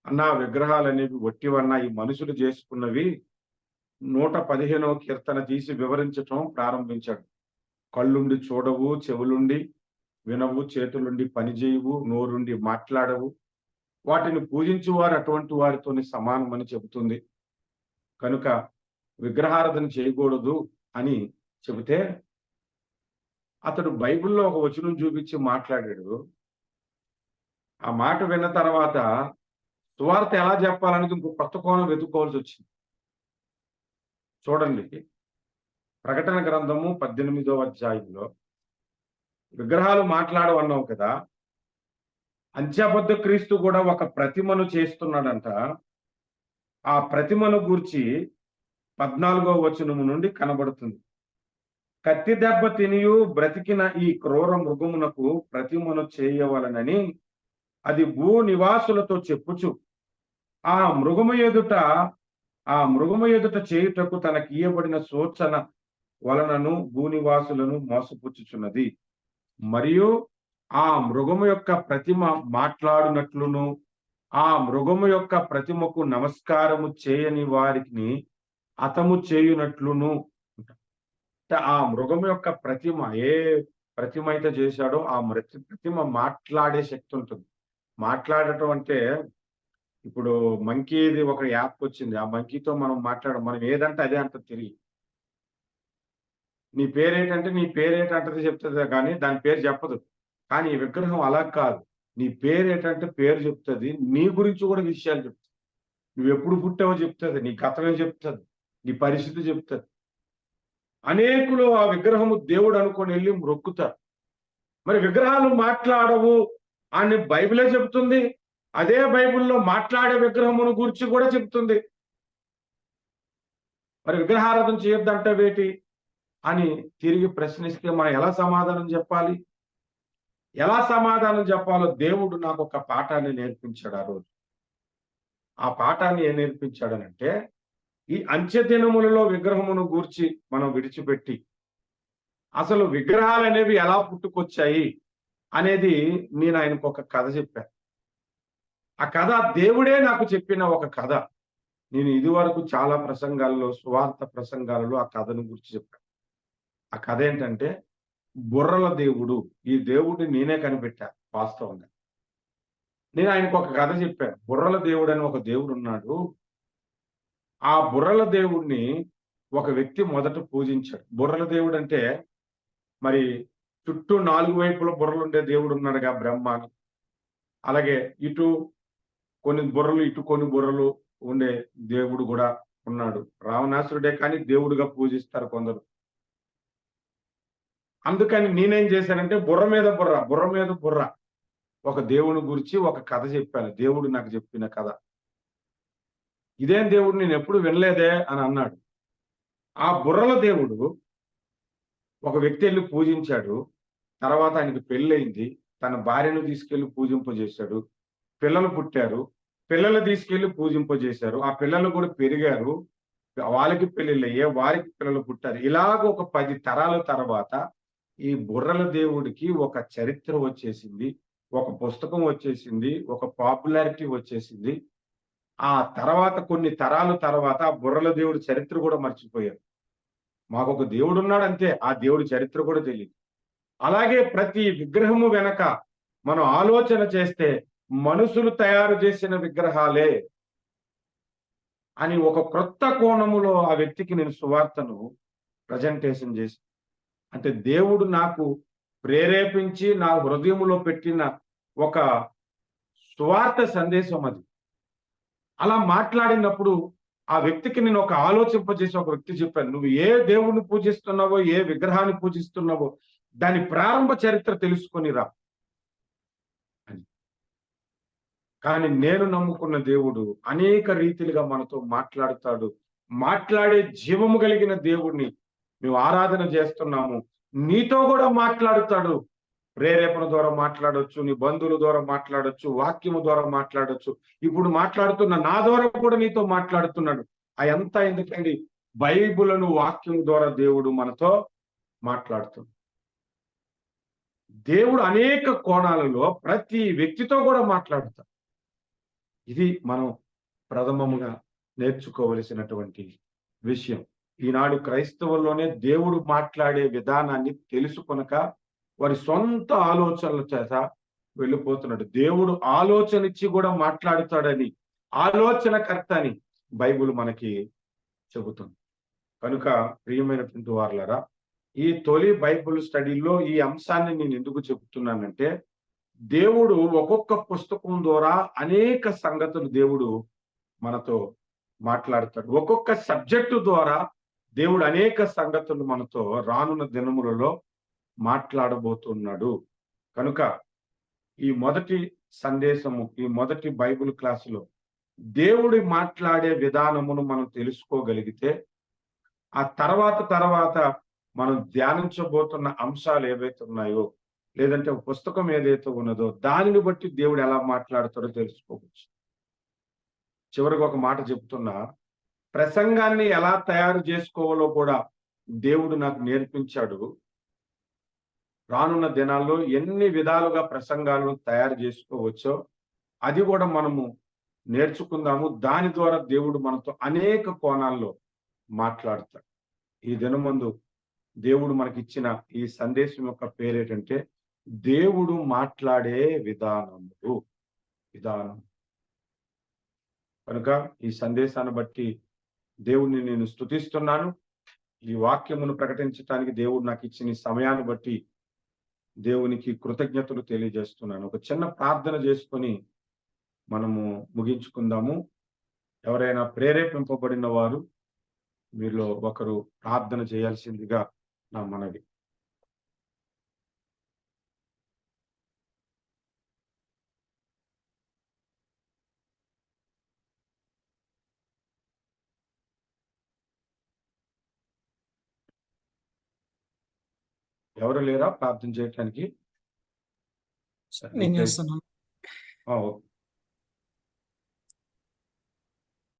అన్నా, విగ్రహాలు అనేవి వట్టివన్నా, ఈ మనుషులు చేసుకున్నవి 115వ కీర్తన తీసి వివరించటం ప్రారంభించాడు. కళ్ళుండి చూడవు, చెవులుండి వినవు, చేతులుండి పనిచేయవు, నోరుండి మాట్లాడవు, వాటిని పూజించువారు అటువంటి వారితోని సమానమని చెబుతుంది. కనుక విగ్రహారాధన చేయకూడదు అని చెబితే, అతడు బైబిల్లో ఒక వచనం చూపించి మాట్లాడాడు. ఆ మాట విన్న తర్వాత సువార్త ఎలా చెప్పాలనేది ఇంకో కొత్త కోణం వెతుక్కోవాల్సి వచ్చింది. చూడండి, ప్రకటన గ్రంథము 18వ అధ్యాయంలో విగ్రహాలు మాట్లాడవు అన్నావు కదా, అంత్యబద్ధ క్రీస్తు కూడా ఒక ప్రతిమను చేస్తున్నాడంట. ఆ ప్రతిమను గూర్చి 14వ వచనము నుండి కనబడుతుంది. కత్తి దెబ్బ తినియు బ్రతికిన ఈ క్రూర మృగమునకు ప్రతిమను చేయవలనని అది భూ నివాసులతో చెప్పుచు ఆ మృగము ఎదుట చేయుటకు తనకి ఇయ్యబడిన సూచన వలనను భూనివాసులను మోసపుచ్చుచున్నది. మరియు ఆ మృగము యొక్క ప్రతిమ మాట్లాడునట్లును, ఆ మృగము యొక్క ప్రతిమకు నమస్కారము చేయని వారికి హతము చేయునట్లును. ఆ మృగము యొక్క ప్రతిమ ఏ ప్రతిమ అయితే చేశాడో ఆ ప్రతిమ మాట్లాడే శక్తి ఉంటుంది. మాట్లాడటం అంటే, ఇప్పుడు మంకీది ఒక యాప్ వచ్చింది. ఆ మంకీతో మనం ఏదంటే అదే అంటది తిరిగి. నీ పేరేటంటది చెప్తుంది కానీ దాని పేరు చెప్పదు. కానీ ఈ విగ్రహం అలా కాదు. నీ పేరేటంటే పేరు చెప్తుంది, నీ గురించి కూడా విషయాలు చెప్తుంది. నువ్వు ఎప్పుడు పుట్టావో చెప్తుంది, నీ గతమే చెప్తుంది, నీ పరిస్థితి చెప్తుంది. అనేకులు ఆ విగ్రహము దేవుడు అనుకొని వెళ్ళి మొక్కుతారు. మరి విగ్రహాలు మాట్లాడవు అని బైబిలే చెబుతుంది. అదే బైబిల్లో మాట్లాడే విగ్రహమును గురించి కూడా చెప్తుంది. మరి విగ్రహారాధన చేయొద్దంటావేటి అని తిరిగి ప్రశ్నిస్తే మనం ఎలా సమాధానం చెప్పాలి? ఎలా సమాధానం చెప్పాలో దేవుడు నాకు ఒక పాఠాన్ని నేర్పించాడు ఆ రోజు. ఆ పాఠాన్ని ఏం నేర్పించాడనంటే, ఈ అంచె దినములలో విగ్రహమును గూర్చి మనం విడిచిపెట్టి అసలు విగ్రహాలు అనేవి ఎలా పుట్టుకొచ్చాయి అనేది నేను ఆయనకు ఒక కథ చెప్పాను. ఆ కథ దేవుడే నాకు చెప్పిన ఒక కథ. నేను ఇదివరకు చాలా ప్రసంగాల్లో, సువార్త ప్రసంగాలలో ఆ కథను గురించి చెప్పాను. ఆ కథ ఏంటంటే, బుర్రల దేవుడు. ఈ దేవుడిని నేనే కనిపెట్టా వాస్తవంగా. నేను ఆయనకు ఒక కథ చెప్పాను. బుర్రల దేవుడు అని ఒక దేవుడు ఉన్నాడు. ఆ బుర్రల దేవుడిని ఒక వ్యక్తి మొదట పూజించాడు. బుర్రల దేవుడు అంటే మరి చుట్టూ 4 వైపుల బుర్రలుండే దేవుడు ఉన్నాడుగా బ్రహ్మ అని. అలాగే ఇటు కొన్ని బుర్రలు, ఇటు కొన్ని బుర్రలు ఉండే దేవుడు కూడా ఉన్నాడు. రావణాసురుడే కానీ దేవుడిగా పూజిస్తారు కొందరు. అందుకని నేనేం చేశానంటే బుర్ర మీద బుర్ర ఒక దేవుని గురించి ఒక కథ చెప్పాను. దేవుడు నాకు చెప్పిన కథ. ఇదేం దేవుడు నేను ఎప్పుడు వినలేదే అని అన్నాడు. ఆ బుర్రల దేవుడు ఒక వ్యక్తి వెళ్ళి పూజించాడు. తర్వాత ఆయనకి పెళ్ళయింది. తన భార్యను తీసుకెళ్లి పూజింపజేశాడు. పిల్లలు పుట్టారు. పిల్లలు తీసుకెళ్లి పూజింపజేశారు. ఆ పిల్లలు కూడా పెరిగారు. వాళ్ళకి పెళ్ళిళ్ళయ్యాయి. వారికి పిల్లలు పుట్టారు. ఇలాగ ఒక 10 తరాల తర్వాత ఈ బుర్రల దేవుడికి ఒక చరిత్ర వచ్చేసింది. ఒక పుస్తకం వచ్చేసింది. ఒక పాపులారిటీ వచ్చేసింది. ఆ తర్వాత కొన్ని తరాల తర్వాత ఆ బుర్రల దేవుడి చరిత్ర కూడా మర్చిపోయారు. మాకొక దేవుడున్నాడు అంతే. ఆ దేవుడి చరిత్ర కూడా తెలీదు. అలాగే ప్రతి విగ్రహము వెనక మనం ఆలోచన చేస్తే మనుషులు తయారు చేసిన విగ్రహాలే అని ఒక క్రొత్త కోణములో ఆ వ్యక్తికి నేను సువార్తను ప్రజెంటేషన్ చేసి, అంటే దేవుడు నాకు ప్రేరేపించి నా హృదయములో పెట్టిన ఒక సువార్త సందేశం అది. అలా మాట్లాడినప్పుడు ఆ వ్యక్తికి నేను ఒక ఆలోచింపజేసి ఒక వ్యక్తి చెప్పాను, నువ్వు ఏ దేవుడిని పూజిస్తున్నావో, ఏ విగ్రహాన్ని పూజిస్తున్నావో దాని ప్రారంభ చరిత్ర తెలుసుకొని రా అని. కానీ నేను నమ్ముకున్న దేవుడు అనేక రీతిలుగా మనతో మాట్లాడుతాడు. మాట్లాడే జీవము కలిగిన దేవుడిని మేము ఆరాధన చేస్తున్నాము. నీతో కూడా మాట్లాడుతాడు. ప్రేరేపణ ద్వారా మాట్లాడొచ్చు, నీ బంధువుల ద్వారా మాట్లాడొచ్చు, వాక్యము ద్వారా మాట్లాడొచ్చు. ఇప్పుడు మాట్లాడుతున్న నా ద్వారా కూడా నీతో మాట్లాడుతున్నాడు. అదంతా ఎందుకండి? బైబిలును వాక్యం ద్వారా దేవుడు మనతో మాట్లాడుతున్నాడు. దేవుడు అనేక కోణాలలో ప్రతి వ్యక్తితో కూడా మాట్లాడుతాడు. ఇది మనం ప్రథమముగా నేర్చుకోవలసినటువంటి విషయం. ఈనాడు క్రైస్తవుల్లోనే దేవుడు మాట్లాడే విధానాన్ని తెలుసుకొనక వారి సొంత ఆలోచనల చేత వెళ్ళిపోతున్నాడు. దేవుడు ఆలోచన ఇచ్చి కూడా మాట్లాడుతాడని, ఆలోచనకర్త అని బైబిల్ మనకి చెబుతుంది. కనుక ప్రియమైనటువంటి వారలారా, ఈ తొలి బైబిల్ స్టడీలో ఈ అంశాన్ని నేను ఎందుకు చెబుతున్నానంటే, దేవుడు ఒక్కొక్క పుస్తకం ద్వారా అనేక సంగతులు దేవుడు మనతో మాట్లాడతాడు. ఒక్కొక్క సబ్జెక్టు ద్వారా దేవుడు అనేక సంగతులు మనతో రానున్న దినములలో మాట్లాడబోతున్నాడు. కనుక ఈ మొదటి సందేశము, ఈ మొదటి బైబిల్ క్లాసులో దేవుడి మాట్లాడే విధానమును మనం తెలుసుకోగలిగితే, ఆ తర్వాత మనం ధ్యానించబోతున్న అంశాలు ఏవైతే ఉన్నాయో, లేదంటే పుస్తకం ఏదైతే ఉన్నదో దానిని బట్టి దేవుడు ఎలా మాట్లాడతాడో తెలుసుకోవచ్చు. చివరికి ఒక మాట చెప్తున్నా, ప్రసంగాన్ని ఎలా తయారు చేసుకోవాలో కూడా దేవుడు నాకు నేర్పించాడు. రానున్న దినాల్లో ఎన్ని విధాలుగా ప్రసంగాలను తయారు చేసుకోవచ్చో అది కూడా మనము నేర్చుకుందాము. దాని ద్వారా దేవుడు మనతో అనేక కోణాల్లో మాట్లాడతాడు. ఈ దినమందు దేవుడు మనకిచ్చిన ఈ సందేశం యొక్క పేరేంటంటే, దేవుడు మాట్లాడే విధానం. కనుక ఈ సందేశాన్ని బట్టి దేవుణ్ణి నేను స్తుతిస్తున్నాను. ఈ వాక్యమును ప్రకటించడానికి దేవుడు నాకు ఇచ్చిన ఈ సమయాన్ని బట్టి దేవునికి కృతజ్ఞతలు తెలియజేస్తున్నాను. ఒక చిన్న ప్రార్థన చేసుకొని మనము ముగించుకుందాము. ఎవరైనా ప్రేరేపింపబడిన వారు వీరిలో ఒకరు ప్రార్థన చేయాల్సిందిగా నా మనవి. ఎవరు లేరా ప్రార్థన చేయటానికి? నేను చేస్తున్నాను. ఓకే.